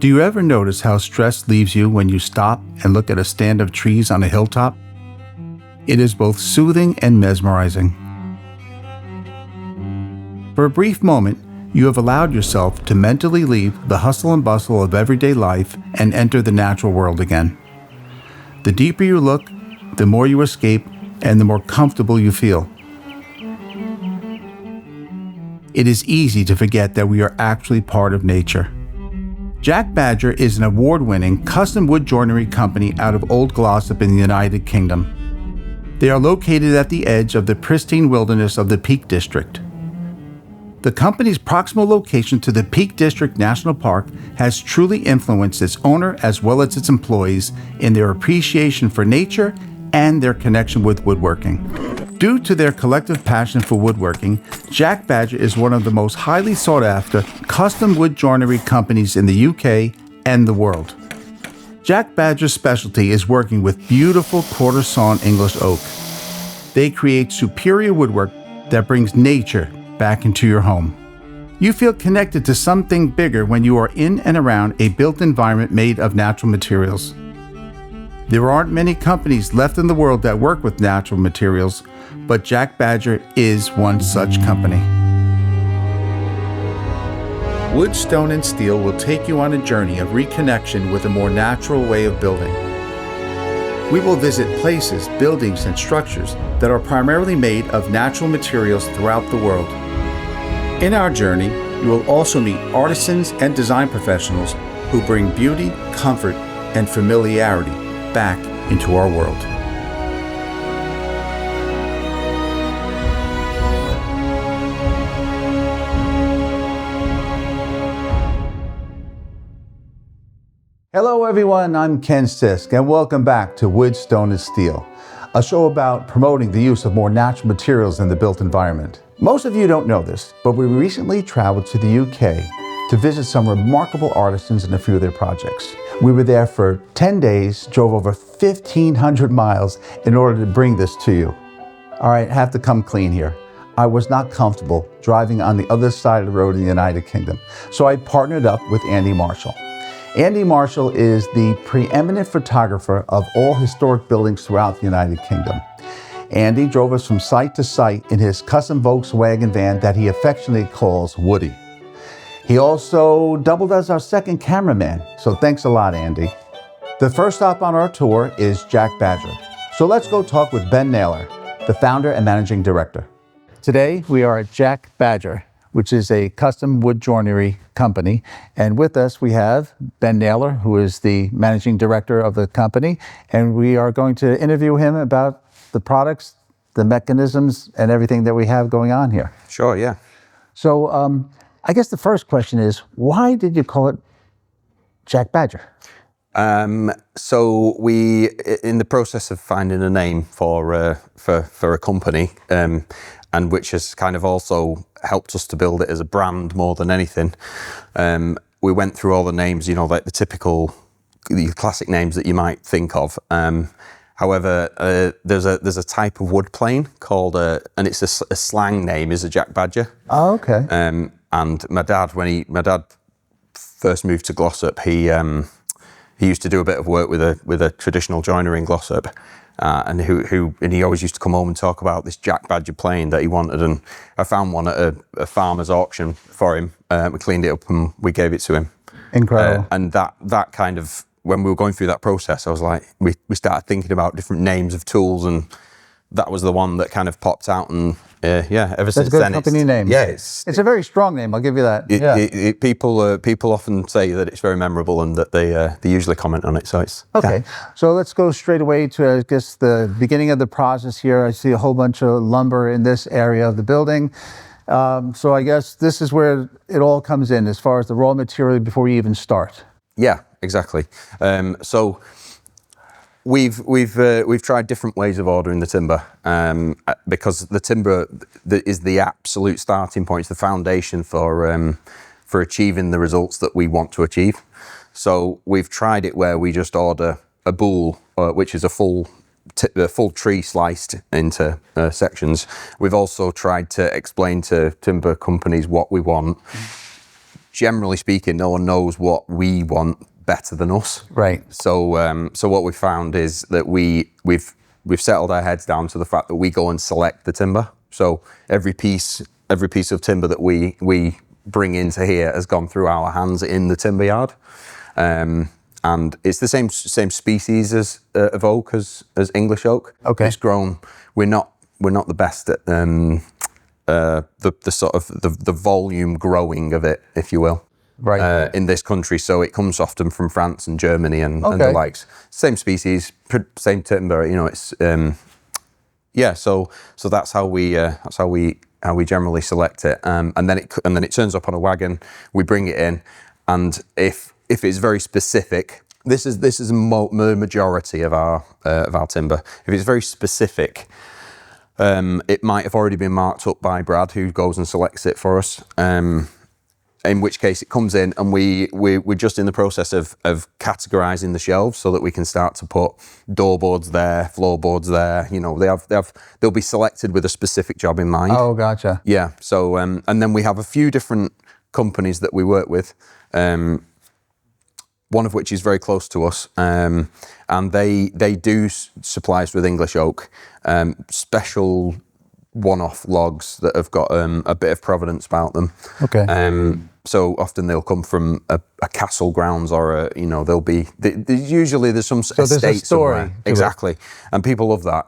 Do you ever notice how stress leaves you when you stop and look at a stand of trees on a hilltop? It is both soothing and mesmerizing. For a brief moment, you have allowed yourself to mentally leave the hustle and bustle of everyday life and enter the natural world again. The deeper you look, the more you escape, and the more comfortable you feel. It is easy to forget that we are actually part of nature. Jack Badger is an award-winning custom wood joinery company out of Old Glossop in the United Kingdom. They are located at the edge of the pristine wilderness of the Peak District. The company's proximal location to the Peak District National Park has truly influenced its owner as well as its employees in their appreciation for nature and their connection with woodworking. Due to their collective passion for woodworking, Jack Badger is one of the most highly sought after custom wood joinery companies in the UK and the world. Jack Badger's specialty is working with beautiful quarter-sawn English oak. They create superior woodwork that brings nature back into your home. You feel connected to something bigger when you are in and around a built environment made of natural materials. There aren't many companies left in the world that work with natural materials, but Jack Badger is one such company. Wood, stone, and steel will take you on a journey of reconnection with a more natural way of building. We will visit places, buildings, and structures that are primarily made of natural materials throughout the world. In our journey, you will also meet artisans and design professionals who bring beauty, comfort, and familiarity back into our world. Hello everyone, I'm Ken Sisk and welcome back to Wood, Stone, and Steel, a show about promoting the use of more natural materials in the built environment. Most of you don't know this, but we recently traveled to the UK to visit some remarkable artisans and a few of their projects. We were there for 10 days, drove over 1,500 miles in order to bring this to you. All right, I have to come clean here. I was not comfortable driving on the other side of the road in the United Kingdom, so I partnered up with Andy Marshall. Andy Marshall is the preeminent photographer of all historic buildings throughout the United Kingdom. Andy drove us from site to site in his custom Volkswagen van that he affectionately calls Woody. He also doubled as our second cameraman, so thanks a lot, Andy. The first stop on our tour is Jack Badger. So let's go talk with Ben Naylor, the founder and managing director. Today, we are at Jack Badger, which is a custom wood joinery company. And with us, we have Ben Naylor, who is the managing director of the company. And we are going to interview him about the products, the mechanisms, and everything that we have going on here. Sure, yeah. So I guess the first question is, why did you call it Jack Badger? So we, in the process of finding a name for a company, and which has kind of also helped us to build it as a brand more than anything. We went through all the names, you know, like the classic names that you might think of. However, there's a type of wood plane called and it's a slang name, is a Jack Badger. Oh, okay. And my dad, when my dad first moved to Glossop, he used to do a bit of work with a traditional joinery in Glossop. And he always used to come home and talk about this Jack Badger plane that he wanted, and I found one at a farmer's auction for him. We cleaned it up and we gave it to him. Incredible. And that kind of, when we were going through that process, I was like, we started thinking about different names of tools, and that was the one that kind of popped out. And ever since then, that's a good company name. Yeah, it's a very strong name. I'll give you that. People often say that it's very memorable and that they usually comment on it. So it's okay. Yeah. So let's go straight away to, I guess, the beginning of the process here. I see a whole bunch of lumber in this area of the building. So I guess this is where it all comes in, as far as the raw material before you even start. Yeah, exactly. So we've tried different ways of ordering the timber, because the timber is the absolute starting point, it's the foundation for achieving the results that we want to achieve. So we've tried it where we just order a boule, which is a full tree sliced into sections. We've also tried to explain to timber companies what we want, generally speaking, no one knows what we want better than us. Right. So so what we found is that we've settled our heads down to the fact that we go and select the timber. So every piece of timber that we bring into here has gone through our hands in the timber yard. And it's the same species as of oak as English oak. Okay. It's grown. We're not the best at the sort of the volume growing of it, if you will. Right. In this country, so it comes often from France and Germany and the likes. Same species, same timber. You know, it's yeah. So that's how we generally select it. And then it turns up on a wagon. We bring it in, and if it's very specific, this is the majority of our timber. If it's very specific, it might have already been marked up by Brad, who goes and selects it for us. In which case it comes in, and we're just in the process of categorizing the shelves so that we can start to put doorboards there, floorboards there. You know, they'll be selected with a specific job in mind. Oh, gotcha. Yeah. So and then we have a few different companies that we work with. One of which is very close to us, and they do supply us with English oak, special one-off logs that have got a bit of provenance about them. Okay. So often they'll come from a castle grounds, or they'll be usually there's some estate there's a story somewhere. Exactly, and people love that.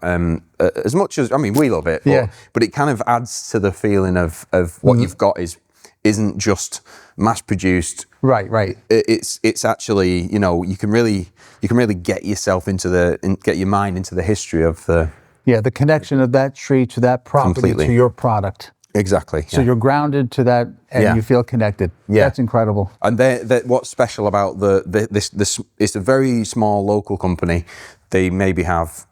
As much as we love it, but it kind of adds to the feeling of what you've got isn't just mass produced. Right. It's actually, you can really get yourself get your mind into the history of the the connection of that tree to that property Completely. to your product. Exactly. So you're grounded to that, and you feel connected. Yeah. That's incredible. And what's special about this it's a very small local company. They maybe have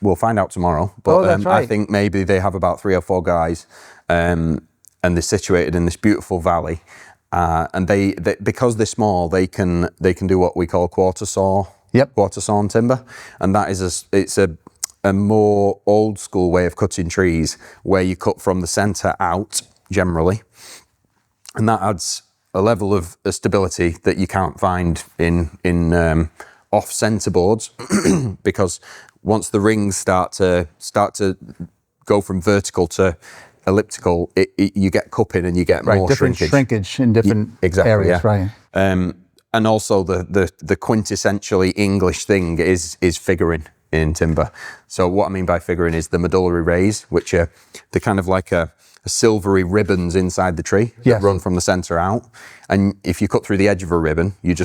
we'll find out tomorrow, but that's right. I think maybe they have about 3 or 4 guys, and they're situated in this beautiful valley. And they because they're small, they can do what we call quarter-sawn timber, and that is it's a more old school way of cutting trees, where you cut from the centre out generally, and that adds a level of stability that you can't find in off-centre boards, because once the rings start to go from vertical to elliptical, you get cupping and you get more different shrinkage in different areas, right? And also the quintessentially English thing is figuring in timber. So what I mean by figuring is the medullary rays, which are they're kind of like a silvery ribbons inside the tree that run from the centre out. And if you cut through the edge of a ribbon, you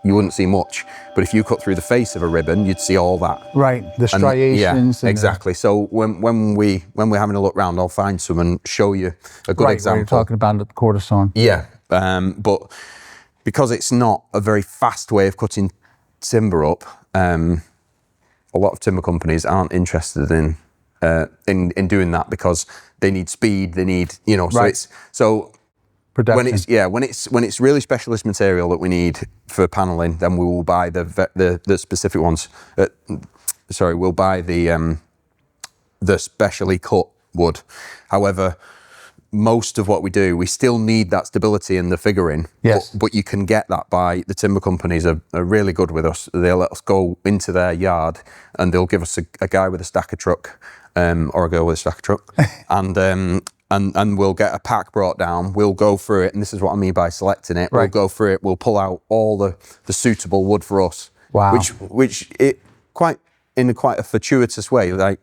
wouldn't see much. But if you cut through the face of a ribbon, you'd see all that. Right, the striations. Exactly. So when we're having a look round, I'll find some and show you a good example. Right, you're talking about the quarter-sawn. Yeah, but because it's not a very fast way of cutting timber up, a lot of timber companies aren't interested in doing that, because they need speed. They need Production. When it's really specialist material that we need for paneling, then we will buy the specific ones. We'll buy the specially cut wood. However, most of what we do, we still need that stability in the figuring. Yes. But you can get that by the timber companies are really good with us. They'll let us go into their yard, and they'll give us a guy with a stacker truck, or a girl with a stacker truck, and we'll get a pack brought down. We'll go through it, and this is what I mean by selecting it. Right. We'll go through it. We'll pull out all the suitable wood for us. Wow. Which in quite a fortuitous way. Like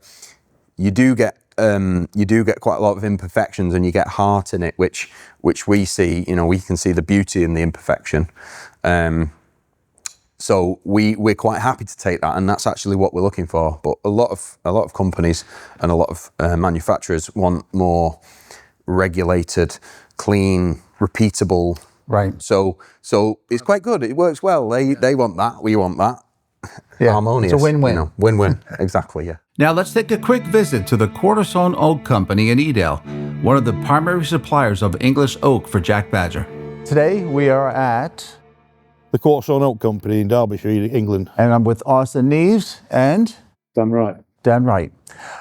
you do get quite a lot of imperfections, and you get heart in it, which we see. We can see the beauty in the imperfection. So we're quite happy to take that, and that's actually what we're looking for. But a lot of companies and a lot of manufacturers want more regulated, clean, repeatable. Right. So it's quite good. It works well. They want that. We want that. Yeah. Harmonious. It's a win-win. Win-win. Exactly. Yeah. Now let's take a quick visit to the Quarter-sawn Oak Company in Edale, one of the primary suppliers of English oak for Jack Badger. Today we are at the Quarter-sawn Oak Company in Derbyshire, England. And I'm with Austin Neves and Dan Wright.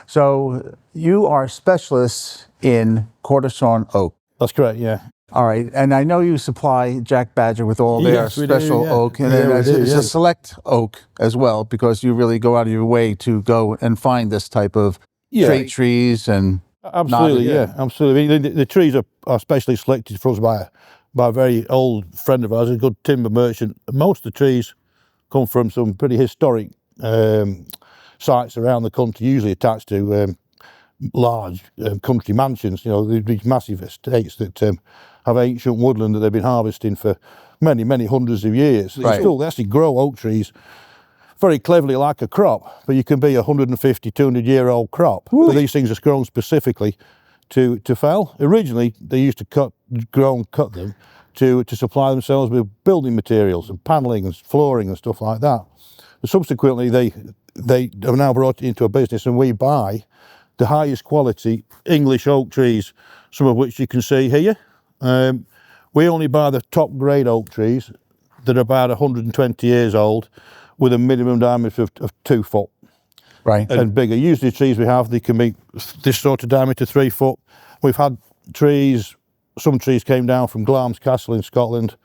So you are specialists in quarter-sawn oak. That's correct, yeah. All right, and I know you supply Jack Badger with all their Yes, we do, special yeah. oak, and Yeah, then we do, it's yeah. a select oak as well, because you really go out of your way to go and find this type of straight trees and Absolutely, knotted. yeah, absolutely. The trees are specially selected for us by a very old friend of ours, a good timber merchant. Most of the trees come from some pretty historic sites around the country, usually attached to large country mansions, you know, these massive estates that have ancient woodland that they've been harvesting for many, many hundreds of years. Right. They actually grow oak trees very cleverly like a crop, but you can be a 150, 200-year-old crop. But these things are grown specifically to fell. Originally, they used to cut them to supply themselves with building materials and panelling and flooring and stuff like that. But subsequently, they have now brought it into a business, and we buy the highest quality English oak trees, some of which you can see here. We only buy the top grade oak trees that are about 120 years old, with a minimum diameter of 2 foot. Right. And bigger. Usually the trees we have, they can be this sort of diameter, 3 foot. We've had trees, some trees came down from Glamis Castle in Scotland.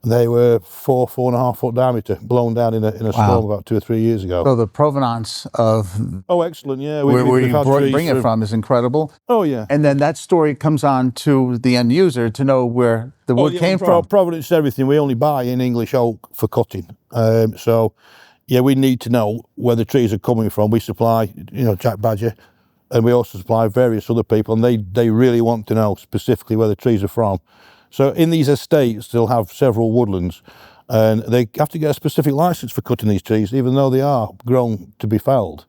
They were 4.5 foot diameter, blown down in a storm about 2 or 3 years ago. So the provenance of Oh, excellent, yeah. where we've you had trees bring it from is incredible. Oh, yeah. And then that story comes on to the end user to know where the wood came from. Providence, everything. We only buy in English oak for cutting. So, yeah, we need to know where the trees are coming from. We supply, you know, Jack Badger, and we also supply various other people, and they really want to know specifically where the trees are from. So in these estates, they'll have several woodlands, and they have to get a specific license for cutting these trees, even though they are grown to be felled.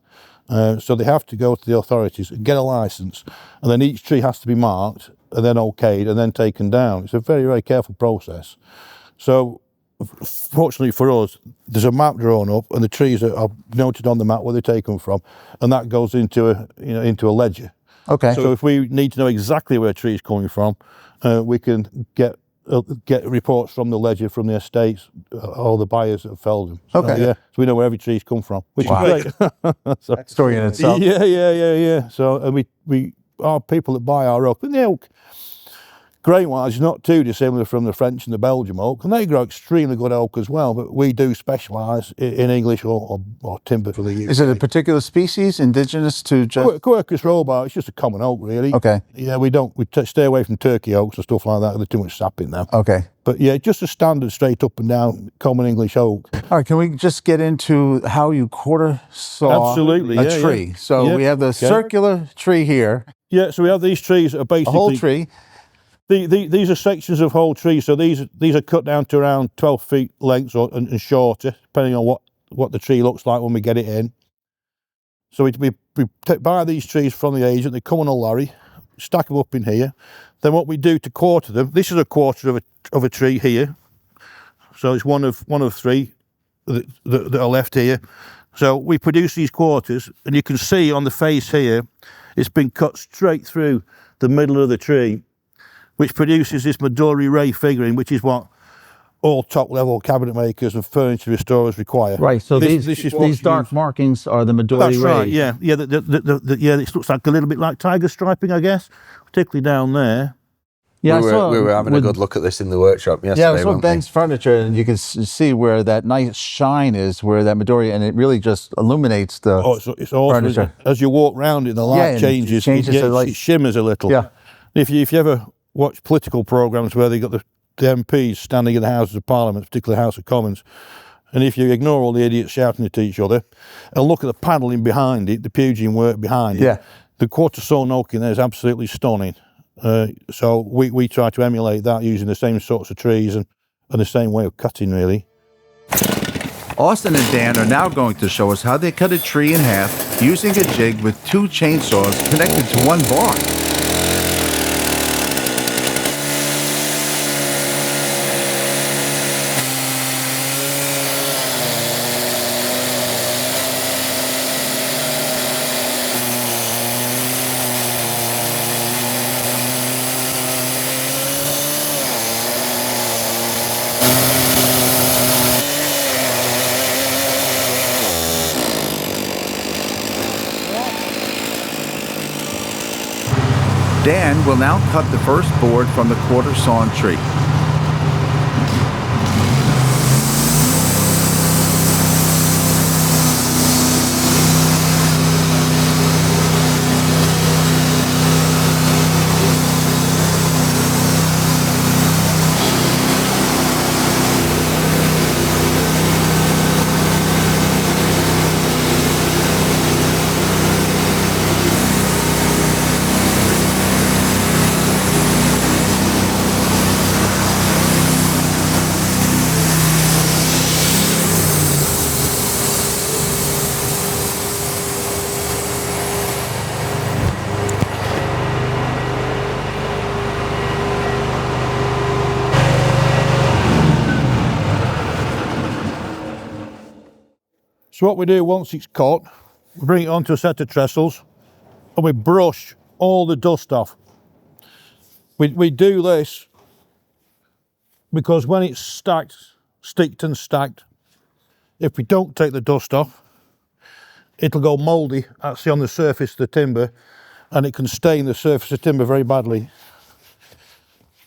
So they have to go to the authorities and get a license, and then each tree has to be marked and then okayed and then taken down. It's a very, very careful process. So fortunately for us, there's a map drawn up, and the trees are noted on the map where they take them from, and that goes into a ledger. Okay. So if we need to know exactly where a tree is coming from, we can get reports from the ledger from the estates, all the buyers that have felled them. So, Okay. yeah, so we know where every tree's come from, which is great. So, That story in itself. yeah. So, and we our people that buy our oak, and the oak, grain-wise, is not too dissimilar from the French and the Belgian oak, and they grow extremely good oak as well, but we do specialise in English or timber for the UK. Is it a particular species, indigenous to just... Quercus it's just a common oak, really. Okay. Yeah, we stay away from Turkey oaks and stuff like that. There's too much sap in them. Okay. But yeah, just a standard straight up and down common English oak. All right, can we just get into how you quarter saw Absolutely, a tree? yeah. So Yeah, we have the circular tree here, Yeah, so we have these trees that are basically... a whole tree. These are sections of whole trees, so these are cut down to around 12 feet length and shorter, depending on what the tree looks like when we get it in. So we buy these trees from the agent, they come on a lorry, stack them up in here. Then what we do to quarter them, this is a quarter of a tree here. So it's one of three that are left here. So we produce these quarters, and you can see on the face here, it's been cut straight through the middle of the tree, which produces this Midori Ray figuring, which is what all top-level cabinet makers and furniture restorers require. Right, so these dark markings are the Midori That's Rays. right, yeah. Yeah, it looks like a little bit like tiger striping, I guess, particularly down there. Yeah, we were having a good look at this in the workshop yesterday. Yeah, it was weren't with Ben's furniture, and you can see where that nice shine is, where that Midori, and it really just illuminates the It's awesome. furniture. As you walk round it, the light and changes. it It shimmers a little. Yeah. If you ever watch political programmes where they got the MPs standing in the Houses of Parliament, particularly House of Commons, and if you ignore all the idiots shouting at each other and look at the panelling behind it, the Pugin work behind it, the quarter-sawn oak in there is absolutely stunning. So we try to emulate that using the same sorts of trees and the same way of cutting, really. Austin and Dan are now going to show us how they cut a tree in half using a jig with 2 chainsaws connected to one bar. Dan will now cut the first board from the quarter-sawn tree. So what we do once it's cut, we bring it onto a set of trestles and we brush all the dust off. We do this because when it's stacked, sticked and stacked, if we don't take the dust off, it'll go mouldy actually on the surface of the timber, and it can stain the surface of timber very badly.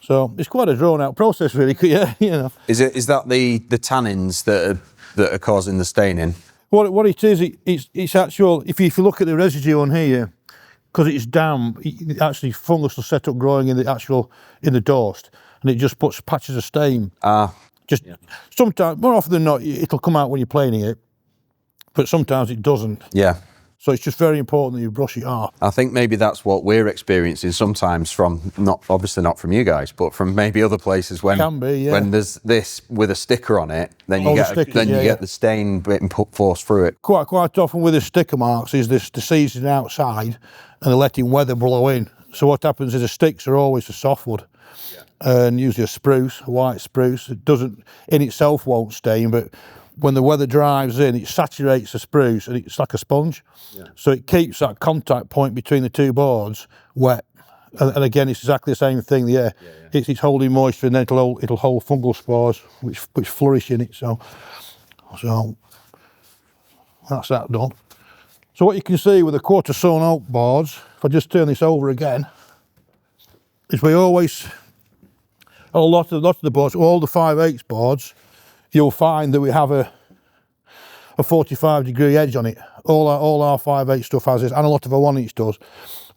So it's quite a drawn out process really, yeah, you know. Is that the tannins that are causing the staining? What it is, it's actual, if you look at the residue on here, because it's damp, actually fungus will set up growing in the dust, and it just puts patches of stain. Sometimes, more often than not, it'll come out when you're planing it, but sometimes it doesn't. Yeah. So it's just very important that you brush it off. I think maybe that's what we're experiencing sometimes from, obviously not from you guys, but from maybe other places when Can be, yeah. when there's this with a sticker on it, then you get the stain being forced through it. Quite often with the sticker marks is the seasoning outside and they're letting weather blow in. So what happens is the sticks are always a softwood, and usually a spruce, a white spruce. It doesn't, in itself won't stain, but when the weather drives in, it saturates the spruce and it's like a sponge. Yeah. So it keeps that contact point between the two boards wet. And again, it's exactly the same thing. It's holding moisture, and then it'll hold fungal spores which flourish in it. So that's that done. So what you can see with the quarter-sawn oak boards, if I just turn this over again, is we always, a lot of the boards, all the 5/8 boards, you'll find that we have a 45-degree edge on it. All our 5/8 stuff has this, and a lot of our 1-inch does.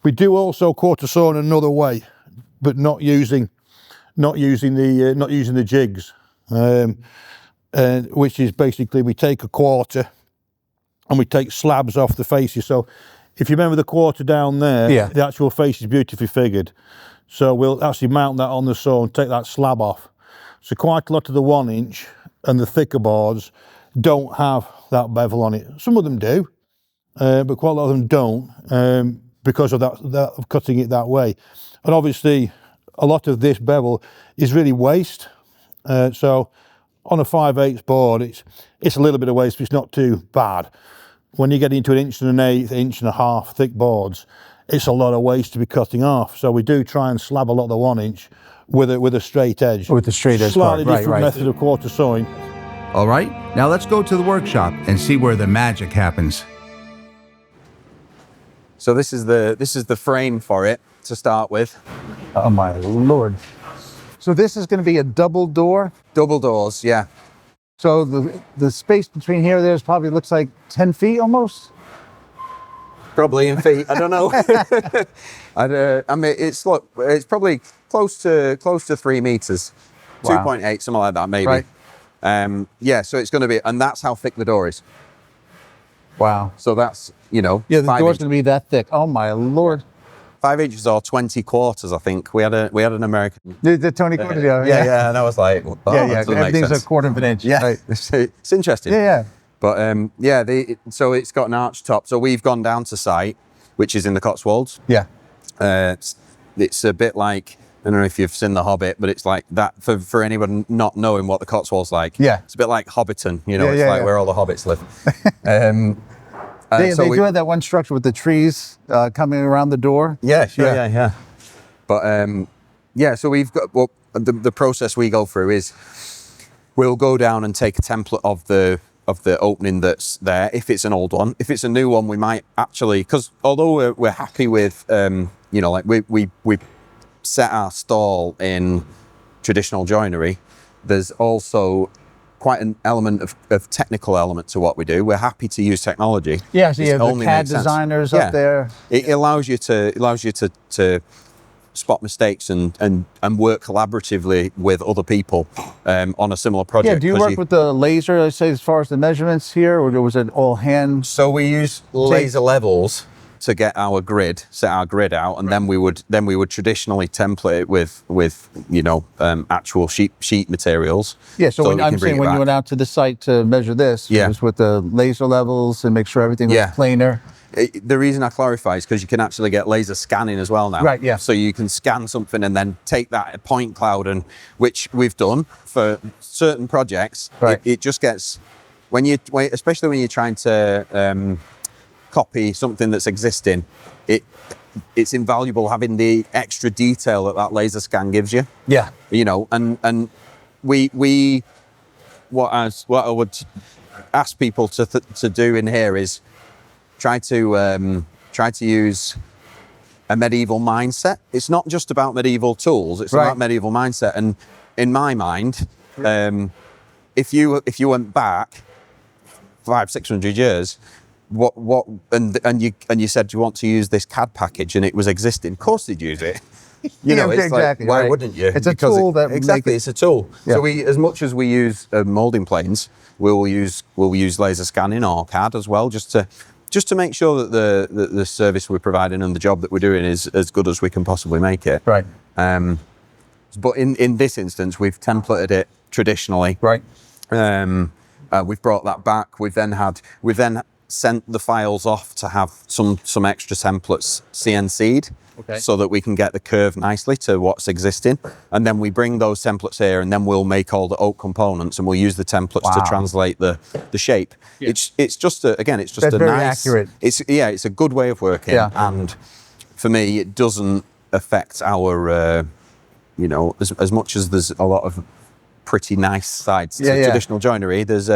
We do also quarter-sawn another way, but not using the jigs, which is basically we take a quarter and we take slabs off the faces. So if you remember the quarter down there, the actual face is beautifully figured. So we'll actually mount that on the saw and take that slab off. So quite a lot of the 1-inch and the thicker boards don't have that bevel on it. Some of them do, but quite a lot of them don't, because of that of cutting it that way. And obviously a lot of this bevel is really waste. So on a 5/8 board, it's a little bit of waste, but it's not too bad. When you get into 1.1/8, 1.5 thick boards, it's a lot of waste to be cutting off. So we do try and slab a lot of the 1-inch with a straight edge. With the straight edge Slightly part, different method of quarter-sawing. All right, now let's go to the workshop and see where the magic happens. So this is the frame for it to start with. Oh my Lord. So this is going to be a double door? Double doors, yeah. So the space between here and there probably looks like 10 feet almost? Probably in feet, I don't know. I mean, it's probably close to 3 meters. Wow. 2.8, something like that, maybe. Right. Yeah, so it's going to be, and that's how thick the door is. Wow. So that's, Yeah, the door's going to be that thick. Oh my Lord. 5 inches or 20 quarters, I think. We had an American. The Tony quarters, yeah, and I was like, everything's a 1/4 of an inch. Yeah, right. It's interesting. Yeah. But so it's got an arch top. So we've gone down to site, which is in the Cotswolds. Yeah. It's a bit like, I don't know if you've seen The Hobbit, but it's like that for anyone not knowing what the Cotswolds like. Yeah. It's a bit like Hobbiton, it's like where all the hobbits live. They do have that one structure with the trees coming around the door. Yeah, sure, yeah. But so we've got the process we go through is we'll go down and take a template of of the opening that's there. If it's an old one, if it's a new one, we might actually, because although we're happy with, you know, like we set our stall in traditional joinery, there's also quite an element of technical element to what we do. We're happy to use technology. Yeah, so you have the CAD designers up there. It allows you to spot mistakes and work collaboratively with other people on a similar project. Yeah, do you work with the laser, let's say, as far as the measurements here, or was it all hand? So we use laser levels to get our grid, set our grid out, and then we would traditionally template it with you know, actual sheet materials. Yeah, so when, I'm saying when you went out to the site to measure this, it was with the laser levels and make sure everything was planar. The reason I clarify is because you can actually get laser scanning as well now. Right, yeah. So you can scan something and then take that point cloud, and which we've done for certain projects. Right. It just gets, especially when you're trying to copy something that's existing, it's invaluable having the extra detail that laser scan gives you. Yeah. You know, and what I would ask people to do in here is try to use a medieval mindset. It's not just about medieval tools, it's about medieval mindset. And in my mind, if you went back 500-600 years, and you said, do you want to use this CAD package, and it was existing, of course they'd use it. You know, it's exactly. Like, why wouldn't you? It's a tool that it's a tool. Yeah. So as much as we use molding planes, we'll use laser scanning or CAD as well, just to make sure that the service we're providing and the job that we're doing is as good as we can possibly make it. Right. But in this instance, we've templated it traditionally. Right. We've brought that back. We've then sent the files off to have some extra templates CNC'd, so that we can get the curve nicely to what's existing. And then we bring those templates here, and then we'll make all the oak components, and we'll use the templates to translate the shape. Yeah. It's just a nice, very accurate. It's a good way of working. Yeah. And for me, it doesn't affect our, you know, as much as there's a lot of pretty nice sides to traditional joinery, there's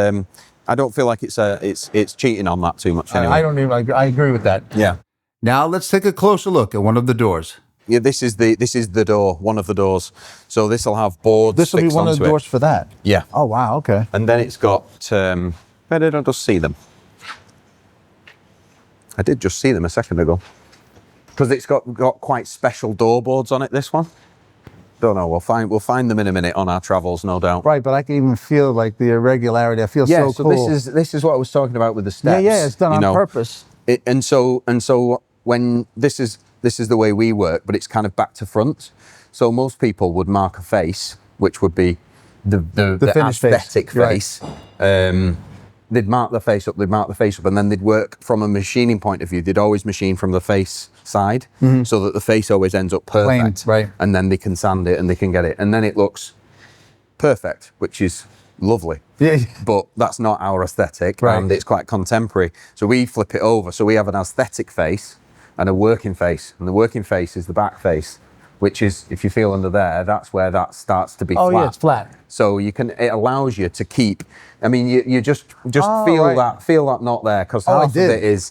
I don't feel like it's cheating on that too much anyway. I agree with that. Yeah. Now let's take a closer look at one of the doors. Yeah, this is the door, one of the doors. So this will have boards. This will be one of the doors for that. Yeah. Oh wow. Okay. And then it's got. Where did I just see them? I did just see them a second ago. Because it's got quite special door boards on it. This one. Don't know. We'll find them in a minute on our travels, no doubt. Right, but I can even feel like the irregularity. I feel so cool. This is what I was talking about with the steps. Yeah, it's done on purpose. And so when this is the way we work, but it's kind of back to front. So most people would mark a face, which would be the aesthetic face. Right. They'd mark the face up, and then they'd work from a machining point of view. They'd always machine from the face side, so that the face always ends up perfect. Plain, right. And then they can sand it and they can get it. And then it looks perfect, which is lovely. Yeah. But that's not our aesthetic, right. And it's quite contemporary. So we flip it over. So we have an aesthetic face and a working face. And the working face is the back face, which is, if you feel under there, that's where that starts to be flat. Oh yeah, it's flat. So it allows you to keep, I mean, you just feel that knot there, because half of it is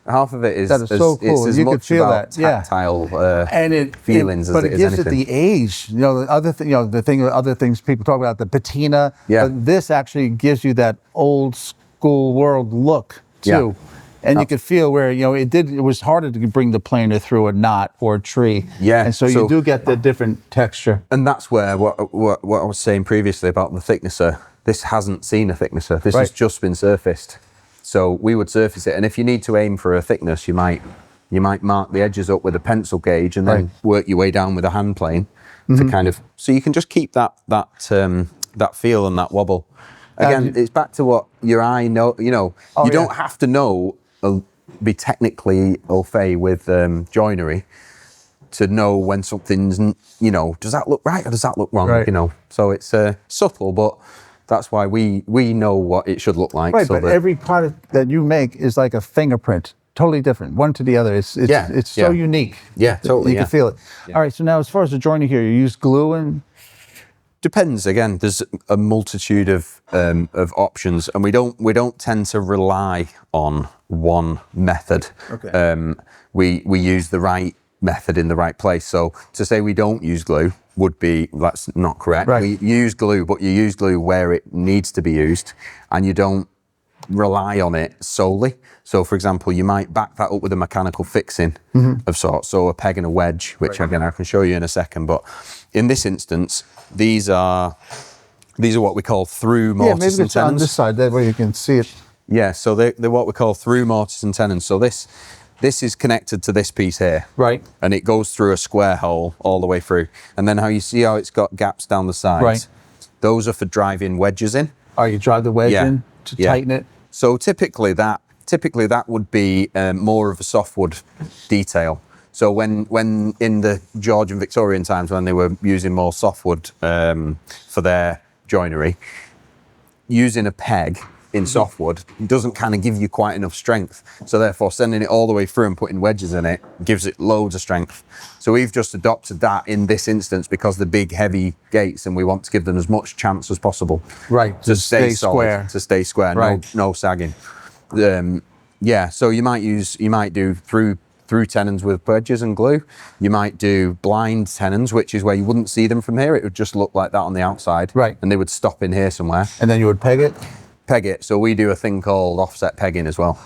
that is so cool. It's as much about tactile feelings as it is anything. But it gives it the age. You know, other things people talk about, the patina. Yeah. But this actually gives you that old school world look too. Yeah. And you could feel where, you know, it was harder to bring the planer through a knot or a tree. Yeah. And so you do get the different texture. And that's where what I was saying previously about the thicknesser. This hasn't seen a thicknesser. This has just been surfaced. So we would surface it. And if you need to aim for a thickness, you might mark the edges up with a pencil gauge and then work your way down with a hand plane to kind of, so you can just keep that feel and that wobble. Again, it's back to what your eye know. You know, you don't have to be technically au fait with joinery to know when something's, you know, does that look right or does that look wrong? Right. You know, so it's subtle, but that's why we know what it should look like. Right, so but every product that you make is like a fingerprint, totally different, one to the other. It's so unique. Yeah, totally. You can feel it. Yeah. All right, so now as far as the joinery here, you use glue and Depends. Again, there's a multitude of options, and we don't tend to rely on one method. Okay. We use the right method in the right place. So to say we don't use glue that's not correct. Right. We use glue, but you use glue where it needs to be used, and you don't rely on it solely. So for example, you might back that up with a mechanical fixing of sorts, so a peg and a wedge, which again I can show you in a second. But in this instance, these are what we call through mortise and maybe it's on tenons. this side, that way you can see it. Yeah, so they're what we call through mortise and tenons. So this is connected to this piece here. Right. And it goes through a square hole all the way through. And then how it's got gaps down the sides. Right. Those are for driving wedges in. Oh, you drive the wedge Yeah. in to Yeah. tighten it? So typically that would be more of a softwood detail. So when in the Georgian Victorian times, when they were using more softwood for their joinery, using a peg in softwood doesn't kind of give you quite enough strength. So therefore sending it all the way through and putting wedges in it gives it loads of strength. So we've just adopted that in this instance because they're big, heavy gates and we want to give them as much chance as possible. Right, To stay solid, square. to stay square, Right. no sagging. So you might do through tenons with wedges and glue. You might do blind tenons, which is where you wouldn't see them from here. It would just look like that on the outside. Right. And they would stop in here somewhere. And then you would peg it? Peg it. So we do a thing called offset pegging as well.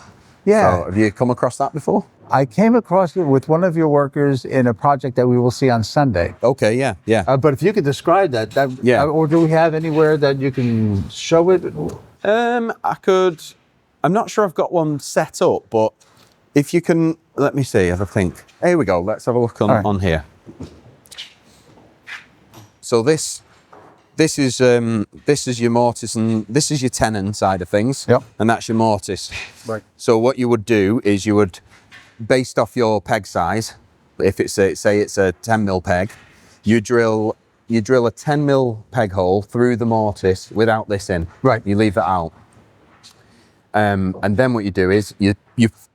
Yeah. So have you come across that before? I came across it with one of your workers in a project that we will see on Sunday. Okay, yeah. But if you could describe that, Yeah. or do we have anywhere that you can show it? I could. I'm not sure I've got one set up, but if you can, let me see. Have a think. Here we go. Let's have a look on here. So this is your mortise and this is your tenon side of things. Yep. And that's your mortise. Right. So what you would do is you would, based off your peg size, if it's say it's a 10mm peg, you drill a 10mm peg hole through the mortise without this in. Right. You leave it out. And then what you do is you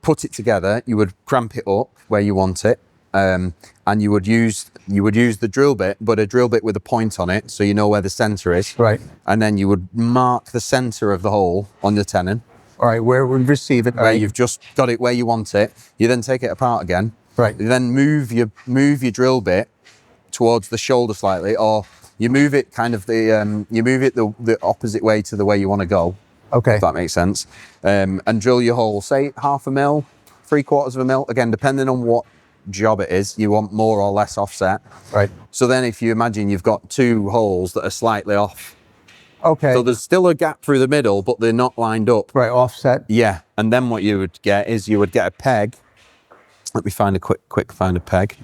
put it together. You would cramp it up where you want it, and you would use the drill bit, but a drill bit with a point on it, so you know where the centre is. Right. And then you would mark the centre of the hole on your tenon, All right, where we receive it. where you've just got it where you want it. You then take it apart again. Right. You then move your drill bit towards the shoulder slightly, or you move it kind of the opposite way to the way you want to go. Okay. If that makes sense. And drill your hole, say 1/2 mil, 3/4 of a mil. Again, depending on what job it is, you want more or less offset. Right. So then if you imagine you've got 2 holes that are slightly off. Okay. So there's still a gap through the middle, but they're not lined up. Right, offset. Yeah. And then what you would get is you would get a peg. Let me find a quick find a peg.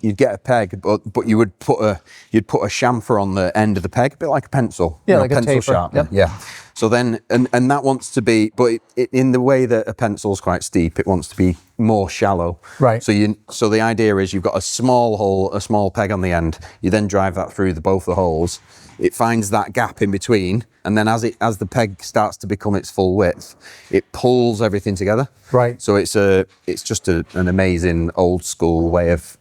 You'd get a peg, but you would put a chamfer on the end of the peg, a bit like a pencil. Yeah, you know, like a pencil taper. sharpener. Yep. Yeah. So then, and that wants to be, but in the way that a pencil's quite steep, it wants to be more shallow. Right. So the idea is you've got a small hole, a small peg on the end. You then drive that through both the holes. It finds that gap in between, and then as the peg starts to become its full width, it pulls everything together. Right. So it's just an amazing old school way of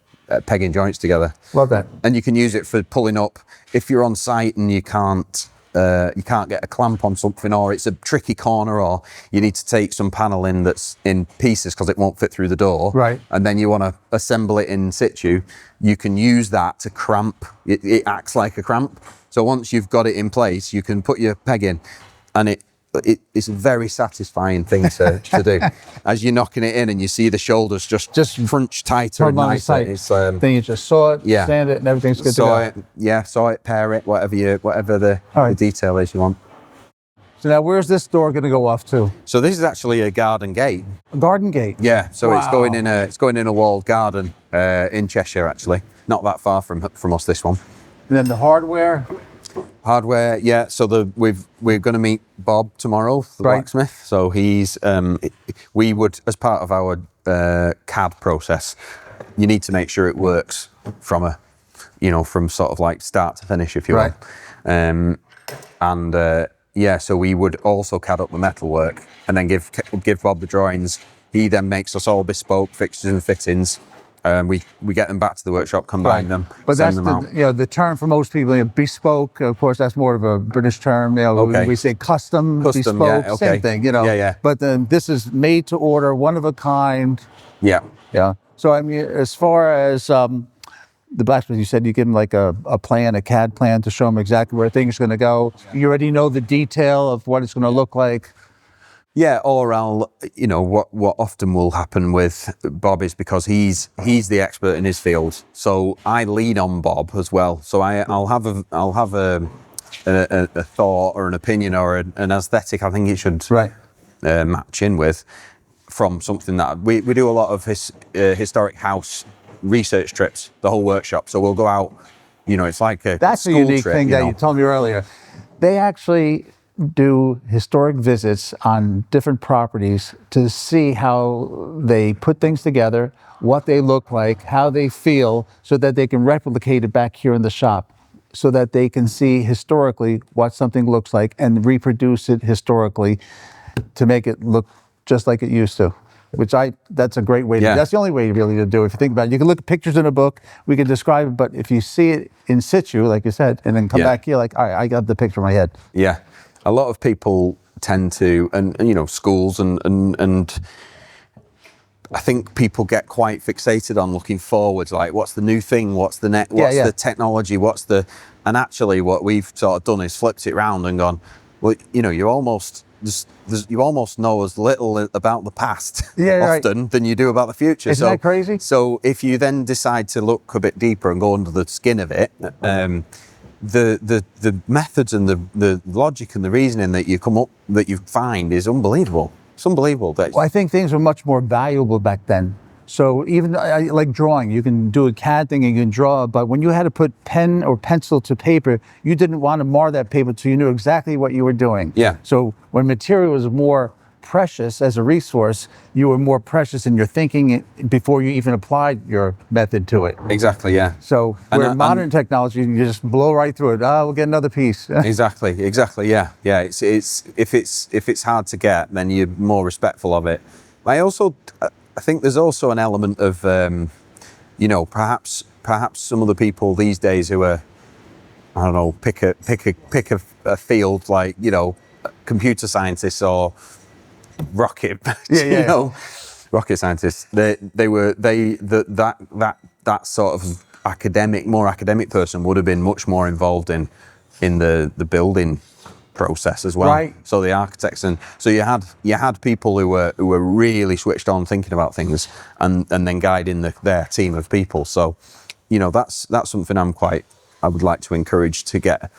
pegging joints together. Love that. And you can use it for pulling up if you're on site and you can't get a clamp on something, or it's a tricky corner, or you need to take some panel in that's in pieces because it won't fit through the door. Right. And then you want to assemble it in situ. You can use that to cramp. It acts like a cramp. So once you've got it in place, you can put your peg in, and it's a very satisfying thing to do. As you're knocking it in and you see the shoulders just crunch tighter and nicer. It's, then you just saw it, yeah. sand it, and everything's good to go. Saw it, pair it, whatever the detail is you want. So now, where's this door going to go off to? So this is actually a garden gate. A garden gate. Yeah. So Wow. it's going in a walled garden in Cheshire, actually, not that far from us. This one. And then the hardware. Hardware, yeah. So we're going to meet Bob tomorrow, the blacksmith. So he's we would, as part of our CAD process, you need to make sure it works from sort of like start to finish, if you will. So we would also CAD up the metalwork and then give Bob the drawings. He then makes us all bespoke fixtures and fittings, We get them back to the workshop, combine them, But send that's them out. the term for most people. Bespoke, of course, that's more of a British term. Okay. We say custom, Custom, bespoke, yeah, okay. same thing. Yeah. But then this is made to order, one of a kind. Yeah. Yeah. So I mean, as far as the blacksmith, you said you give them like a plan, a CAD plan to show them exactly where things are going to go. You already know the detail of what it's going to look like. Yeah, or I'll, what often will happen with Bob is because he's the expert in his field, so I lean on Bob as well. So I'll have a thought or an opinion or an aesthetic I think it should match in with from something that we do a lot of historic house research trips, the whole workshop. So we'll go out, it's like a That's school a unique trip, thing that you told me earlier. They actually do historic visits on different properties to see how they put things together, what they look like, how they feel, so that they can replicate it back here in the shop, so that they can see historically what something looks like and reproduce it historically to make it look just like it used to. That's a great way that's the only way really to do it. If you think about it, you can look at pictures in a book, we can describe it, but if you see it in situ, like you said, and then come back here like, all right, I got the picture in my head. Yeah. A lot of people tend to, and schools and I think people get quite fixated on looking forwards, like what's the new thing, what's the the technology, and actually what we've sort of done is flipped it around and gone, well, you almost know as little about the past often than you do about the future. Isn't that crazy? So if you then decide to look a bit deeper and go under the skin of it, the methods and the logic and the reasoning that you find is unbelievable. It's unbelievable. Well, I think things were much more valuable back then. So even like drawing, you can do a CAD thing and you can draw, but when you had to put pen or pencil to paper, you didn't want to mar that paper so you knew exactly what you were doing. Yeah. So when material was more precious as a resource, you were more precious in your thinking before you even applied your method to it. Exactly, yeah. So where modern technology, you just blow right through it. We'll get another piece. Exactly, yeah. It's if it's hard to get, then you're more respectful of it. I think there's also an element of, perhaps some of the people these days who are, I don't know, pick a field like, computer scientists or rocket, rocket scientists. That sort of more academic person would have been much more involved in the building process as well. Right. So the architects, and so you had people who were really switched on thinking about things and then guiding their team of people. So, that's something I would like to encourage to get.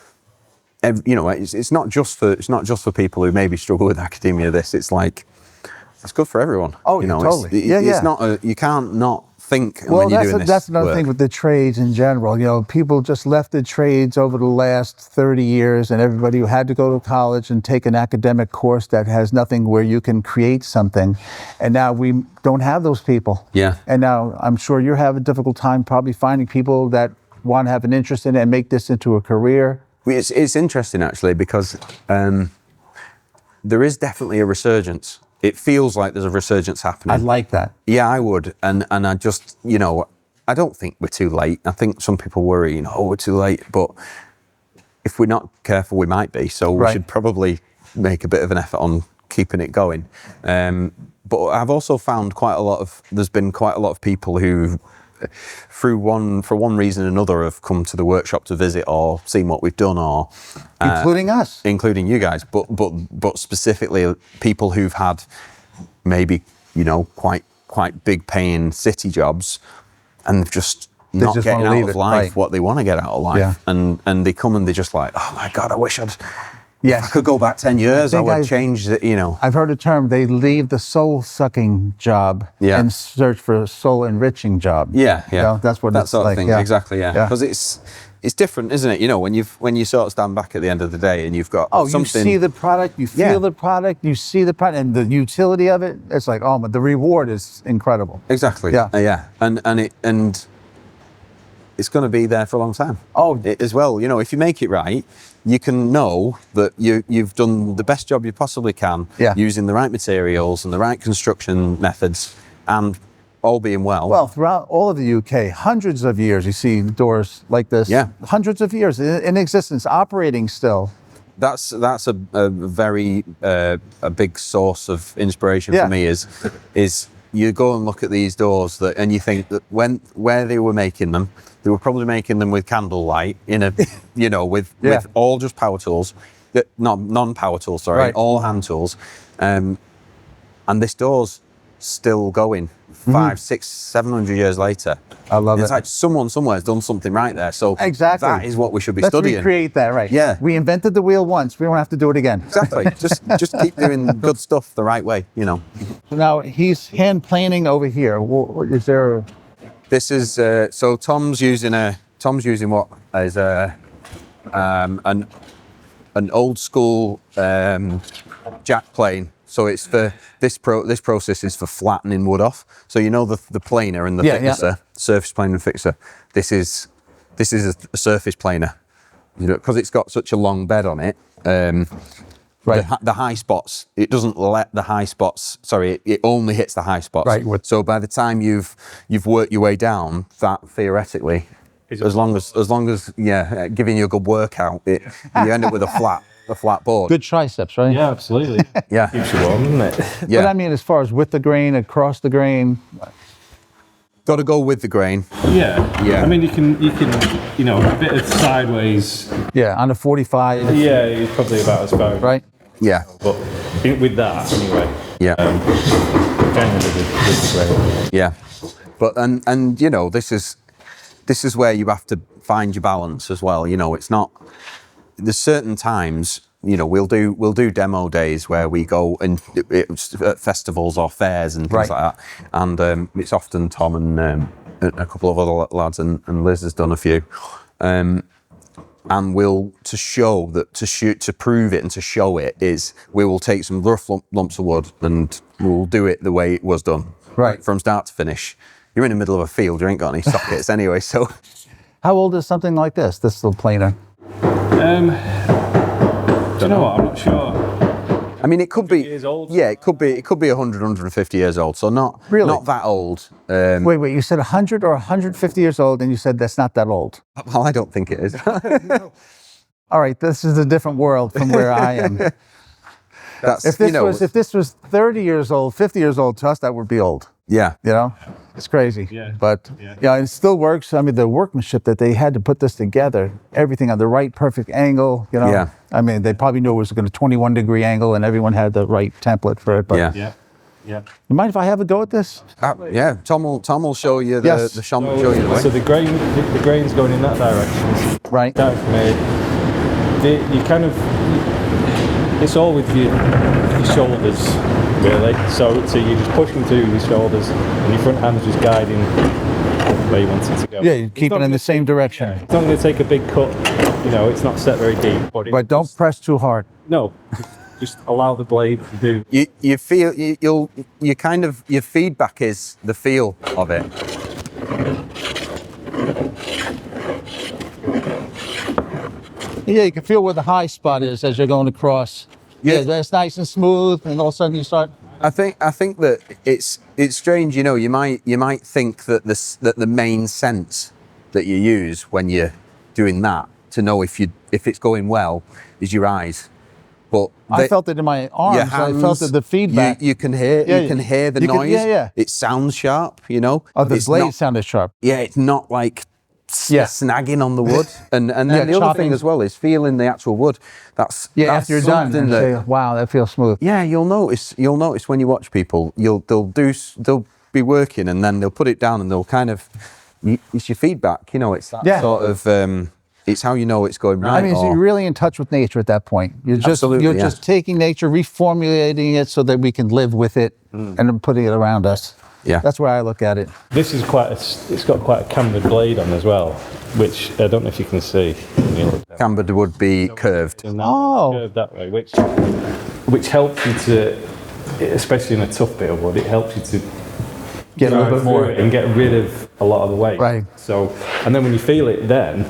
It's not just for people who maybe struggle with academia. It's good for everyone. Oh, totally. It's not you can't not think when you're doing this. That's another work. thing with the trades in general. People just left the trades over the last 30 years, and everybody who had to go to college and take an academic course that has nothing where you can create something. And now we don't have those people. Yeah. And now I'm sure you're having a difficult time probably finding people that want to have an interest in it and make this into a career. It's interesting actually because there is definitely a resurgence. It feels like there's a resurgence happening. I like that. Yeah, I would. And I just, I don't think we're too late. I think some people worry, we're too late. But if we're not careful, we might be. So we should probably make a bit of an effort on keeping it going. But I've also found there's been quite a lot of people who, for one reason or another, have come to the workshop to visit or seen what we've done, or including us, including you guys, but specifically people who've had maybe quite big paying city jobs, and they've just not getting out of life what they want to get out of life, and they come and they're just like, oh my God, I wish if I could go back 10 years, I would change it, I've heard a term, they leave the soul-sucking job and search for a soul-enriching job. Yeah. That's what that sort of thing. Yeah. Exactly, yeah. Because it's different, isn't it? When you sort of stand back at the end of the day and you've got something. You see the product, you feel the product, you see the product, and the utility of it. It's like, but the reward is incredible. Exactly. Yeah. And it's going to be there for a long time. As well. If you make it right, you can know that you've done the best job you possibly can using the right materials and the right construction methods, and all being well. Well, throughout all of the UK, hundreds of years, you see doors like this. Yeah. Hundreds of years in existence, operating still. That's a very a big source of inspiration Yeah. for me is you go and look at these doors and you think that where they were making them, they were probably making them with candlelight in a with all just power tools, non-power tools, sorry, Right. all hand tools, and this door's still going 500, 600, 700 years later. I love It's it. like someone somewhere has done something right there. So Exactly. that is what we should be Let's studying. recreate that, right? Yeah. We invented the wheel once. We don't have to do it again. Exactly. just keep doing good stuff the right way. Now he's hand planing over here. Is there? This is so Tom's using what is an old school jack plane. So it's for this process is for flattening wood off. So the planer and the fixer, surface planer and fixer. This is a surface planer. Because it's got such a long bed on it. Right. The high spots, it doesn't let the high spots. Sorry, it only hits the high spots. Right. So by the time you've worked your way down, that theoretically, as long as giving you a good workout, you end up with a flat board. Good triceps, right? Yeah, absolutely. Yeah. Keeps you warm, doesn't it? Yeah. But I mean, as far as with the grain, across the grain. Got to go with the grain. Yeah. Yeah. I mean, you can, a bit of sideways. Yeah, on a 45. Yeah, it's probably about as far. Right. Yeah. But with that, anyway. Yeah. Generally with the grain. Yeah. But and this is where you have to find your balance as well. It's not. There's certain times. We'll do demo days where we go and at festivals or fairs and things like that, and it's often Tom and a couple of other lads and Liz has done a few, and we'll to prove it and to show it is we will take some rough lumps of wood and we'll do it the way it was done, Right. from start to finish. You're in the middle of a field, you ain't got any sockets anyway, so. How old is something like this little planer? Do you know what? I'm not sure. I mean, it could be years old? Yeah, it could be 100, 150 years old. So not that old. Wait, you said 100 or 150 years old, and you said that's not that old. Well, I don't think it is. All right, this is a different world from where I am. That's If this was 30 years old, 50 years old to us, that would be old. yeah, It's crazy. Yeah. But it still works. I mean, the workmanship that they had to put this together, everything on the right perfect angle, Yeah. I mean, they probably knew it was going to 21-degree angle and everyone had the right template for it. But yeah. Yeah. You mind if I have a go at this? Yeah. Tom will show you Yes. the show you the way. So the grain's going in that direction. Right. That's made. It's all with your shoulders, really. So you're just pushing through your shoulders, and your front hand's just guiding where you want it to go. Yeah, you keep it in the same direction. It's not going to take a big cut. It's not set very deep. But don't press too hard. No, just allow the blade to do. You feel you kind of your feedback is the feel of it. Yeah, you can feel where the high spot is as you're going across. Yeah. Yeah, that's nice and smooth, and all of a sudden you start. I think that it's strange. You might think that the main sense that you use when you're doing that to know if it's going well is your eyes. But I felt it in my arms. your hands, I felt the feedback. You can hear the noise. Yeah. It sounds sharp. Oh, the It's blade not- sounded sharp. Yeah, it's not like snagging on the wood. And then the other chopping. thing as well is feeling the actual wood. That's After you're done, something and that, say, wow, that feels smooth. yeah, you'll notice when you watch people, they'll be working and then they'll put it down and they'll kind of, it's your feedback, it's that sort of, it's how you know it's going right. I mean, so you're really in touch with nature at that point. You're just taking nature, reformulating it so that we can live with it and then putting it around us. Yeah. That's where I look at it. This is it's got quite a cambered blade on as well, which I don't know if you can see. Cambered would be curved. Curved that way, which helps you to, especially in a tough bit of wood, it helps you to Get a little bit more. and get rid of a lot of the weight. Right. So, and then when you feel it, then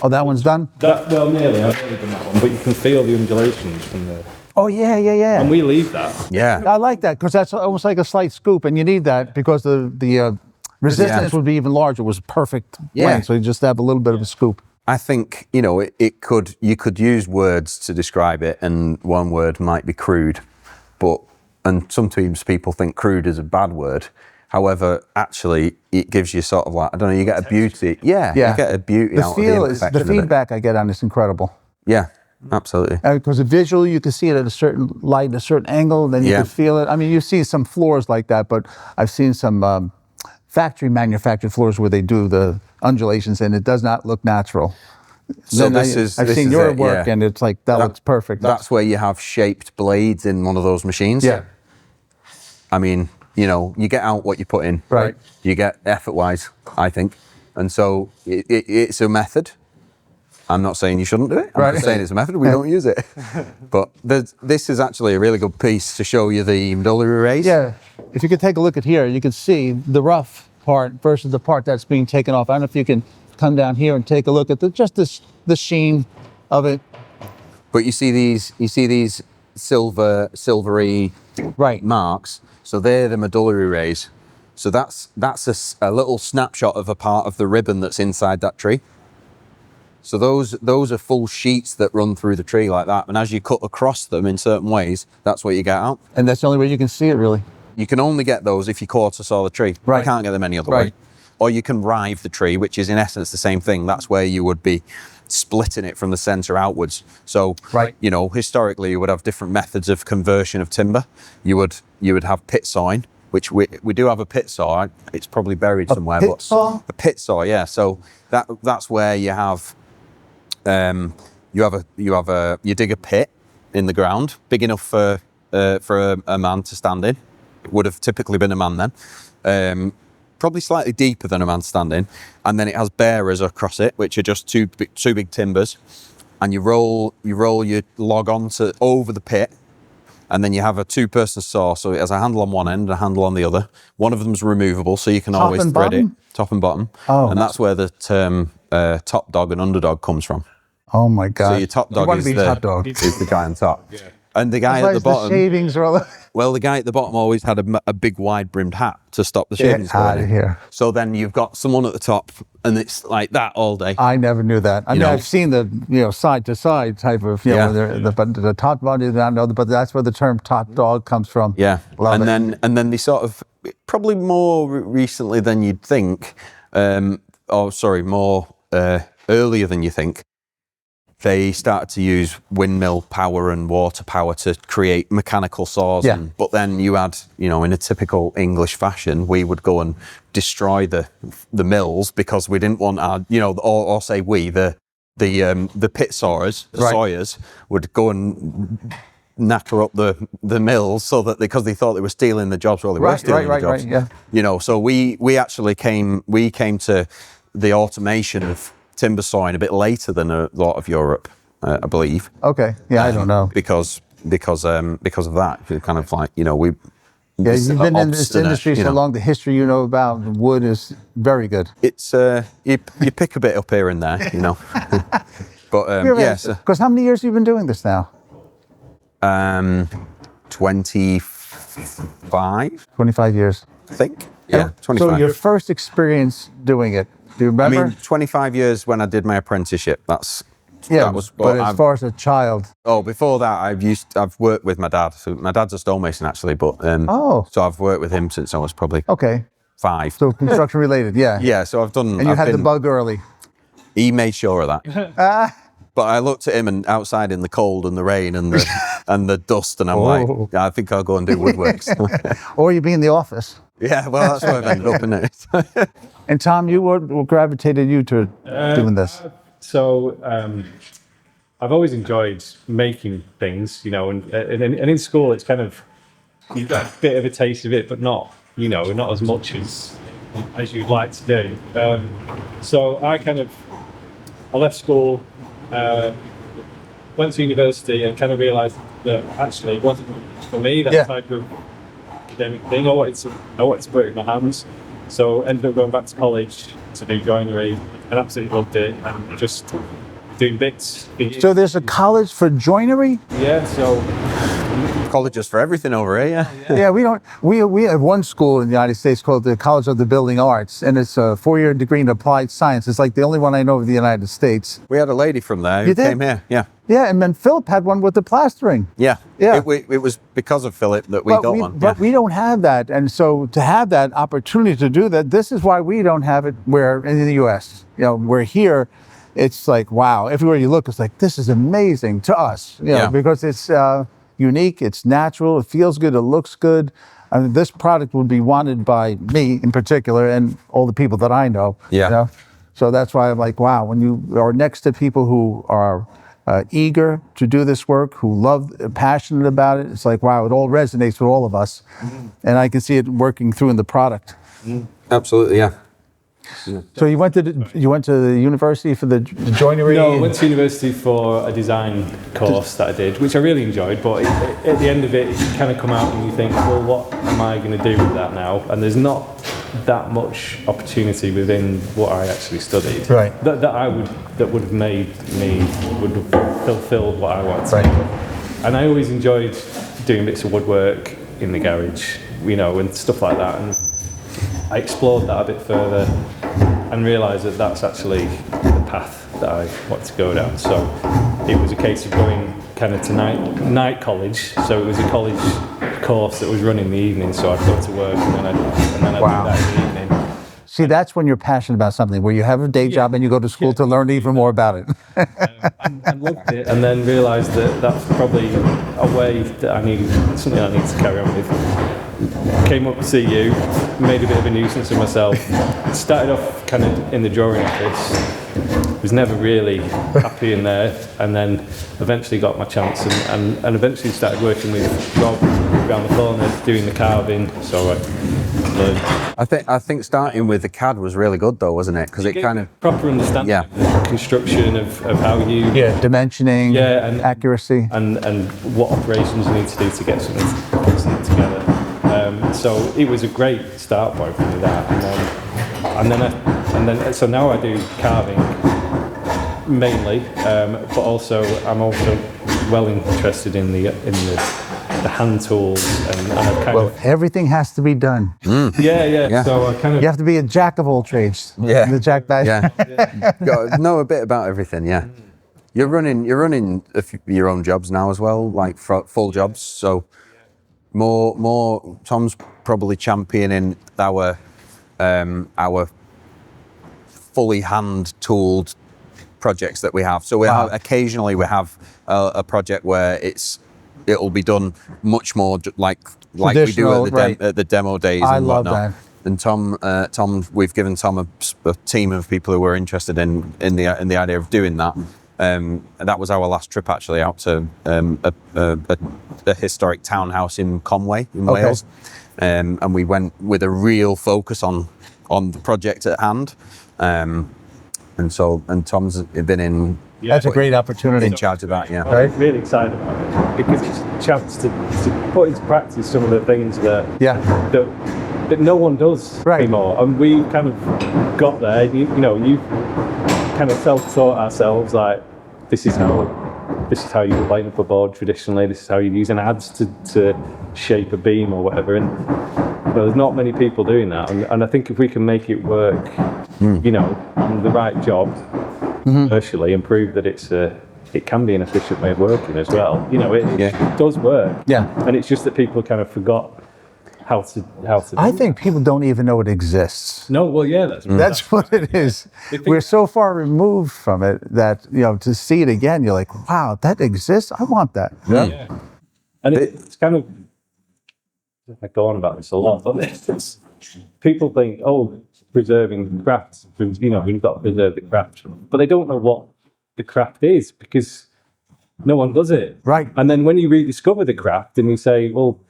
Oh, that one's done? well, nearly. I've nearly done that one, but you can feel the undulations from the. Oh yeah, yeah, yeah. And we leave that. Yeah. I like that because that's almost like a slight scoop, and you need that because the resistance would be even larger. It was a perfect blend, so you just have a little bit of a scoop. I think, you know, you could use words to describe it, and one word might be crude, and sometimes people think crude is a bad word. However, actually, it gives you sort of like, I don't know, you get a beauty. Yeah, you get a beauty out of the imperfection the feedback I get on this incredible. Yeah, absolutely. Because visually, you can see it at a certain light, a certain angle, then you can feel it. I mean, you see some floors like that, but I've seen some factory manufactured floors where they do the undulations, and it does not look natural. So I've seen your work, and it's like that looks perfect. That's where you have shaped blades in one of those machines. Yeah. I mean, you know, you get out what you put in. Right. You get effort-wise, I think, and so it's a method. I'm not saying you shouldn't do it. I'm just saying it's a method. We don't use it. But this is actually a really good piece to show you the medullary raise. Yeah. If you could take a look at here, you can see the rough part versus the part that's being taken off. I don't know if you can come down here and take a look at the sheen of it. But you see these silvery marks. So they're the medullary raise. So that's a little snapshot of a part of the ribbon that's inside that tree. So those are full sheets that run through the tree like that. And as you cut across them in certain ways, that's what you get out. And that's the only way you can see it, really. You can only get those if you quarter saw the tree. Right. You can't get them any other way. Or you can rive the tree, which is in essence the same thing. That's where you would be splitting it from the center outwards. So, you know, historically you would have different methods of conversion of timber. You would have pit sawing, which we do have a pit saw. It's probably buried somewhere. A pit saw? A pit saw, yeah. So that's where you have you dig a pit in the ground big enough for a man to stand in. It would have typically been a man then. Probably slightly deeper than a man standing, and then it has bearers across it, which are just two big timbers, and you roll your log over the pit, and then you have a two-person saw, so it has a handle on one end and a handle on the other. One of them's removable, so you can always thread it top and bottom, and that's where the term top dog and underdog comes from. Oh my God! So your top dog is the guy on top. Yeah. And the guy at the bottom, the shavings are all... Well, the guy at the bottom always had a big wide-brimmed hat to stop the shavings going in. Here. So then you've got someone at the top, and it's like that all day. I never knew that. I mean, I've seen the side-to-side type of the top body. I don't know, but that's where the term top dog comes from. Yeah, and then they sort of probably more recently than you'd think, more earlier than you think. They started to use windmill power and water power to create mechanical saws. Yeah. But then you had, in a typical English fashion, we would go and destroy the mills because we didn't want our, or say we, the pit sawers, the sawyers, would go and knacker up the mills so that because they thought they were stealing the jobs while they were stealing the jobs. Yeah. So we actually came to the automation of timber sawing a bit later than a lot of Europe, I believe. Okay. Yeah, I don't know. Because of that, it's kind of like, we... Yeah, you've been in this industry so long, the history you know about wood is very good. It's, you pick a bit up here and there, But, yes. Because how many years have you been doing this now? 25. 25 years. I think. Yeah, 25. So your first experience doing it, do you remember? I mean, 25 years when I did my apprenticeship. That was. But as far as a child. Oh, before that, I've worked with my dad. So my dad's a stonemason actually, but so I've worked with him since I was probably 5. So construction related, yeah. Yeah, so I've done. And you had the bug early. He made sure of that. But I looked at him and outside in the cold and the rain and the and the dust, and I'm like, I think I'll go and do woodworks. Or you'd be in the office. Yeah, well, that's where I've ended up in it. And Tom, what gravitated you to doing this? So I've always enjoyed making things, and in school it's kind of, you've got a bit of a taste of it, but not as much as you'd like to do. So I left school, went to university and kind of realised that actually it wasn't for me, that type of academic thing. I wanted to put it in my hands. So ended up going back to college to do joinery and absolutely loved it, and just doing bits. So there's a college for joinery? Yeah, so Colleges for everything over here, yeah. Yeah, we have one school in the United States called the College of the Building Arts, and it's a 4-year degree in applied science. It's like the only one I know of the United States. We had a lady from there who You did? came here, yeah. Yeah, and then Philip had one with the plastering. Yeah, Yeah. It was because of Philip that we got one. But we don't have that, and so to have that opportunity to do that, this is why we don't have it where in the U.S. You know, we're here. It's like, wow, everywhere you look, it's like, this is amazing to us, you know, Yeah. because it's unique, it's natural, it feels good, it looks good. I mean, this product would be wanted by me in particular and all the people that I know. Yeah. You know? So that's why I'm like, wow, when you are next to people who are eager to do this work, who love, passionate about it, it's like, wow, it all resonates with all of us. And I can see it working through in the product. Absolutely, yeah. So you went to the university for the joinery? no, I went to university for a design course that I did, which I really enjoyed. But at the end of it, you kind of come out and you think, well, what am I going to do with that now? And there's not that much opportunity within what I actually studied. Right. That would have made me would have fulfilled what I wanted to. Right. And I always enjoyed doing bits of woodwork in the garage, you know, and stuff like that. And I explored that a bit further and realised that that's actually the path that I wanted to go down. So it was a case of going kind of to night college. So it was a college course that was run in the evening. So I'd go to work and then I'd Wow. do that in the evening. See, that's when you're passionate about something, where you have a day job and you go to school to learn even more about it. And loved it, and then realised that that's probably a way that something I need to carry on with. Came up to see you, made a bit of a nuisance of myself. Started off kind of in the drawing office, was never really happy in there, and then eventually got my chance and eventually started working with Rob around the corner doing the carving. So I learned. I think starting with the CAD was really good though, wasn't it? Because it kind of proper understanding Yeah. of the construction of how you Dimensioning, and accuracy. and what operations you need to do to get something together. So it was a great start point for me, that, and then so now I do carving mainly, but also I'm also well interested in the hand tools and I've kind of Everything has to be done. Yeah. So I kind of You have to be a jack of all trades. Yeah. The jack badge. yeah, got to know a bit about everything. Yeah, you're running your own jobs now as well, like full jobs. So more. Tom's probably championing our fully hand tooled projects that we have. So we have occasionally we have a project where it'll be done much more like we do at the demo days I and love whatnot. that. And Tom, we've given Tom a team of people who are interested in the idea of doing that. And that was our last trip actually out to a historic townhouse in Conway in Wales, and we went with a real focus on the project at hand. And Tom's been in. That's a great opportunity. In charge of that, yeah. I'm really excited about it because it's a chance to put into practice some of the things that no one does anymore. And we kind of got there. You kind of self-taught ourselves, like this is how you line up a board traditionally. This is how you use an adze to shape a beam or whatever. And there's not many people doing that. And I think if we can make it work, on the right job, commercially, and prove that it can be an efficient way of working as well. It does work. Yeah. And it's just that people kind of forgot how to I think people don't even know it exists. No, well, yeah, that's what it is. We're so far removed from it that to see it again, you're like, wow, that exists. I want that. Yeah. And it's kind of, I go on about this a lot, but people think, preserving crafts, we've got to preserve the craft, but they don't know what the craft is because no one does it. Right. And then when you rediscover the craft and you say, well,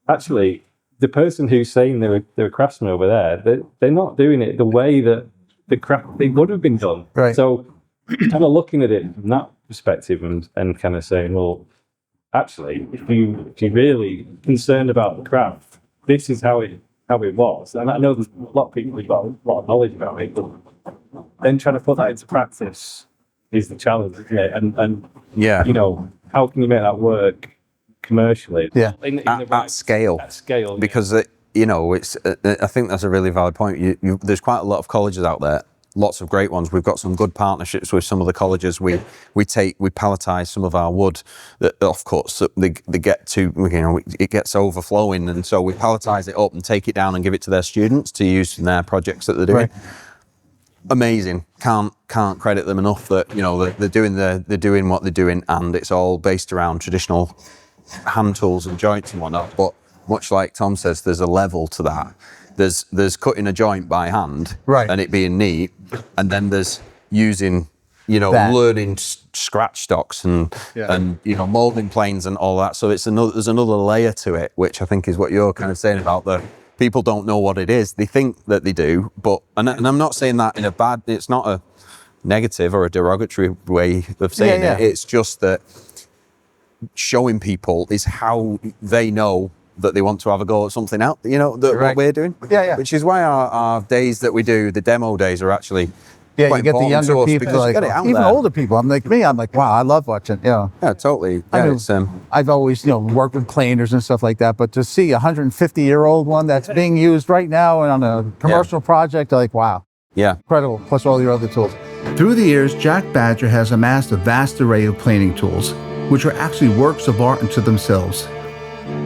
actually, the person who's saying they're a craftsman over there, they're not doing it the way that the craft they would have been done. Right. So kind of looking at it from that perspective and kind of saying, well, actually, if you're really concerned about the craft, this is how it was. And I know there's a lot of people who've got a lot of knowledge about it, but then trying to put that into practice is the challenge, isn't it? And Yeah. you know, how can you make that work commercially? Yeah. In the At right scale. At scale, yeah. Because you know, it's. I think that's a really valid point. There's quite a lot of colleges out there, lots of great ones. We've got some good partnerships with some of the colleges. We palletise some of our wood that offcuts that they get to. You know, it gets overflowing, and so we palletise it up and take it down and give it to their students to use in their projects that they're doing. Right. Amazing. Can't credit them enough that, you know, they're doing what they're doing, and it's all based around traditional hand tools and joints and whatnot. But much like Tom says, there's a level to that. There's cutting a joint by hand, Right. and it being neat, and then there's using, you know, That. learning scratch stocks and you know, molding planes and all that. So there's another layer to it, which I think is what you're kind of saying about the people don't know what it is. They think that they do, but and I'm not saying that in a bad. It's not a negative or a derogatory way of saying Yeah, it. yeah. It's just that showing people is how they know that they want to have a go at something else, you know, what Right. we're doing. Yeah, yeah. Which is why our days that we do, the demo days, are actually Yeah, quite you get the important to younger us people, because like, get it out even there. older people. I'm like me. I'm like, wow, I love watching. You know, Yeah, totally. I Yeah, mean, it's I've always, you know, worked with planers and stuff like that. But to see a 150-year-old one that's being used right now and on a commercial project, like, wow, yeah. incredible. Plus all your other tools. Through the years, Jack Badger has amassed a vast array of planing tools, which are actually works of art unto themselves.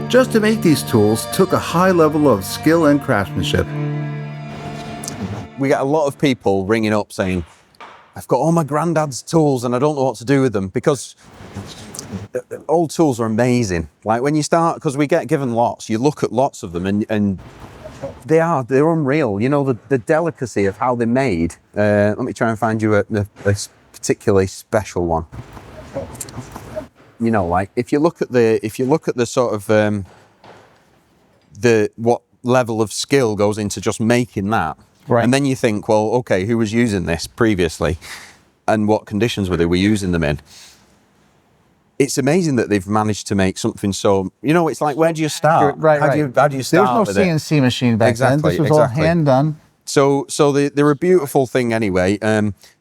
Just to make these tools took a high level of skill and craftsmanship. We get a lot of people ringing up saying, I've got all my granddad's tools and I don't know what to do with them, because old tools are amazing. Like when you start, because we get given lots, you look at lots of them and they're unreal. You know, the delicacy of how they're made. Let me try and find you a particularly special one. You know, like if you look at the sort of what level of skill goes into just making that. Right. And then you think, well, okay, who was using this previously and what conditions were they using them in? It's amazing that they've managed to make something so, you know, it's like, where do you start? Right, How do you start There was with no it? CNC machine back Exactly, then. This was all exactly. hand done. So they're a beautiful thing anyway.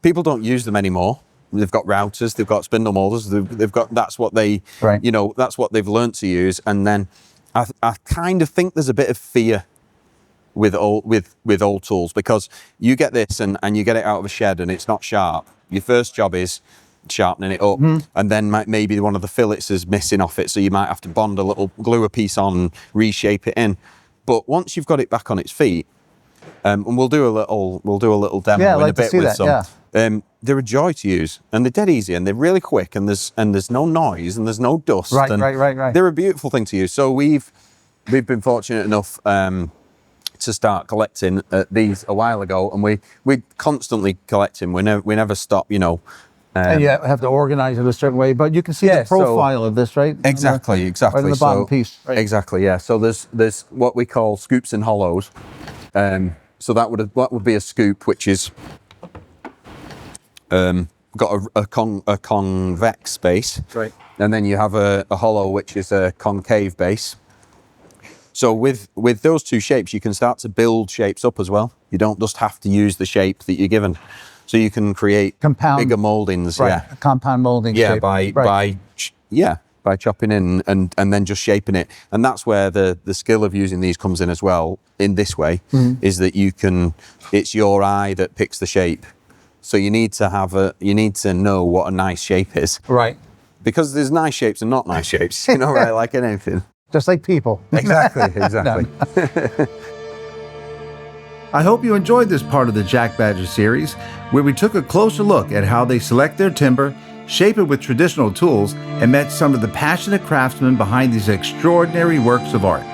People don't use them anymore. They've got routers, they've got spindle molders, they've got, that's what they, Right. you know, that's what they've learned to use. And then I kind of think there's a bit of fear with old tools, because you get this and you get it out of a shed and it's not sharp. Your first job is sharpening it up, and then maybe one of the fillets is missing off it, so you might have to glue a piece on and reshape it in. But once you've got it back on its feet, and we'll do a little demo Yeah, I'd in like a to bit see with that, some. yeah. They're a joy to use, and they're dead easy, and they're really quick, and there's no noise, and there's no dust. Right, and right. They're a beautiful thing to use. So we've been fortunate enough to start collecting these a while ago, and we constantly collecting. We never stop, you know. And you have to organize it a certain way, but you can see the profile of this, right? Exactly. Right in the bottom piece. Right. Exactly, yeah. So there's what we call scoops and hollows. So that would be a scoop, which is got a convex base, Right. and then you have a hollow, which is a concave base. So with those two shapes, you can start to build shapes up as well. You don't just have to use the shape that you're given. So you can create bigger moldings. Right. Yeah. A compound molding shape. By chopping in and then just shaping it. And that's where the skill of using these comes in as well, in this way, is that it's your eye that picks the shape. So you need to know what a nice shape is. Right. Because there's nice shapes and not nice shapes, you know, right? Like in anything. Just like people. Exactly. I hope you enjoyed this part of the Jack Badger series, where we took a closer look at how they select their timber, shape it with traditional tools, and met some of the passionate craftsmen behind these extraordinary works of art.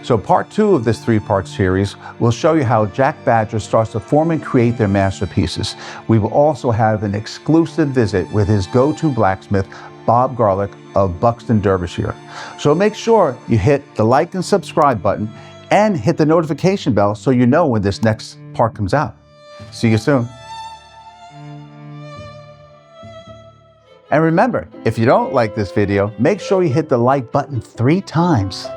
So part 2 of this 3-part series will show you how Jack Badger starts to form and create their masterpieces. We will also have an exclusive visit with his go-to blacksmith, Bob Garlick of Buxton, Derbyshire. So make sure you hit the like and subscribe button and hit the notification bell so you know when this next part comes out. See you soon. And remember, if you don't like this video, make sure you hit the like button 3 times.